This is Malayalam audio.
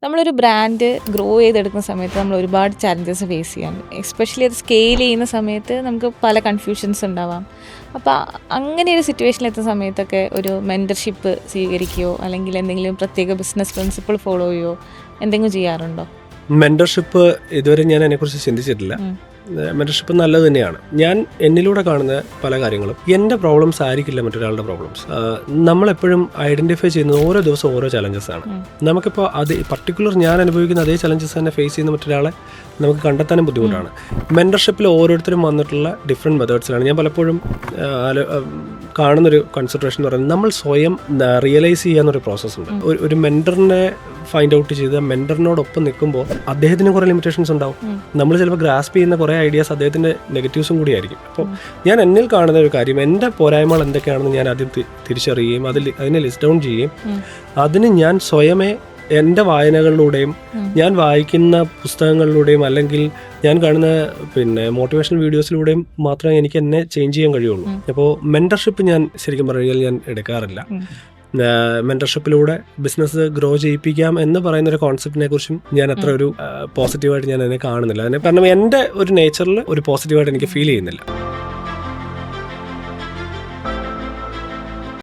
നമ്മളൊരു ബ്രാൻഡ് ഗ്രോ ചെയ്തെടുക്കുന്ന സമയത്ത് നമ്മൾ ഒരുപാട് ചാലഞ്ചസ് ഫേസ് ചെയ്യാൻ, എസ്പെഷ്യലി അത് സ്കെയിൽ ചെയ്യുന്ന സമയത്ത് നമുക്ക് പല കൺഫ്യൂഷൻസ് ഉണ്ടാവാം. അപ്പോൾ അങ്ങനെ ഒരു സിറ്റുവേഷനിൽ എത്തുന്ന സമയത്തൊക്കെ ഒരു മെൻറ്റർഷിപ്പ് സ്വീകരിക്കുകയോ അല്ലെങ്കിൽ എന്തെങ്കിലും പ്രത്യേക ബിസിനസ് പ്രിൻസിപ്പിൾ ഫോളോ ചെയ്യുകയോ എന്തെങ്കിലും ചെയ്യാറുണ്ടോ? മെൻറ്റർഷിപ്പ് ഇതുവരെ ഞാൻ അതിനെക്കുറിച്ച് ചിന്തിച്ചിട്ടില്ല. മെൻറ്റർഷിപ്പ് നല്ലത് തന്നെയാണ്. ഞാൻ എന്നിലൂടെ കാണുന്ന പല കാര്യങ്ങളും എൻ്റെ പ്രോബ്ലംസ് ആയിരിക്കില്ല മറ്റൊരാളുടെ പ്രോബ്ലംസ്. നമ്മളെപ്പോഴും ഐഡൻറ്റിഫൈ ചെയ്യുന്നത് ഓരോ ദിവസം ഓരോ ചലഞ്ചസ് ആണ്. നമുക്കിപ്പോൾ അത് പർട്ടിക്കുലർ ഞാൻ അനുഭവിക്കുന്ന അതേ ചലഞ്ചസ് തന്നെ ഫേസ് ചെയ്യുന്ന മറ്റൊരാളെ നമുക്ക് കണ്ടെത്താനും ബുദ്ധിമുട്ടാണ്. മെൻറ്റർഷിപ്പിൽ ഓരോരുത്തരും വന്നിട്ടുള്ള ഡിഫറെൻറ്റ് മെത്തേഡ്സിലാണ്. ഞാൻ പലപ്പോഴും കാണുന്നൊരു കോൺസെൻട്രേഷൻ എന്ന് പറയുന്നത് നമ്മൾ സ്വയം റിയലൈസ് ചെയ്യാന്നൊരു പ്രോസസ്സുണ്ട്. ഒരു മെൻറ്ററിനെ ഫൈൻഡ് ഔട്ട് ചെയ്ത് മെൻറ്ററിനോടൊപ്പം നിൽക്കുമ്പോൾ അദ്ദേഹത്തിന് കുറേ ലിമിറ്റേഷൻസ് ഉണ്ടാവും. നമ്മൾ ചിലപ്പോൾ ഗ്രാസ്പ് ചെയ്യുന്ന കുറേ ഐഡിയാസ് അദ്ദേഹത്തിൻ്റെ നെഗറ്റീവ്സും കൂടി ആയിരിക്കും. അപ്പോൾ ഞാൻ എന്നിൽ കാണുന്ന ഒരു കാര്യം, എൻ്റെ പോരായ്മകൾ എന്തൊക്കെയാണെന്ന് ഞാൻ ആദ്യം തിരിച്ചറിയുകയും അതിനെ ലിസ്റ്റ് ഡൗൺ ചെയ്യുകയും അതിന് ഞാൻ സ്വയമേ എൻ്റെ വായനകളിലൂടെയും ഞാൻ വായിക്കുന്ന പുസ്തകങ്ങളിലൂടെയും അല്ലെങ്കിൽ ഞാൻ കാണുന്ന മോട്ടിവേഷണൽ വീഡിയോസിലൂടെയും മാത്രമേ എനിക്ക് എന്നെ ചേഞ്ച് ചെയ്യാൻ കഴിയുള്ളൂ. അപ്പോൾ മെൻറ്റർഷിപ്പ് ഞാൻ ശരിക്കും പറഞ്ഞാൽ ഞാൻ എടുക്കാറില്ല. മെൻറ്റർഷിപ്പിലൂടെ ബിസിനസ് ഗ്രോ ചെയ്യിപ്പിക്കാം എന്ന് പറയുന്ന ഒരു കോൺസെപ്റ്റിനെ കുറിച്ചും ഞാൻ അത്ര ഒരു പോസിറ്റീവായിട്ട് ഞാൻ അതിനെ കാണുന്നില്ല. കാരണം എൻ്റെ ഒരു നേച്ചറിൽ ഒരു പോസിറ്റീവായിട്ട് എനിക്ക് ഫീൽ ചെയ്യുന്നില്ല.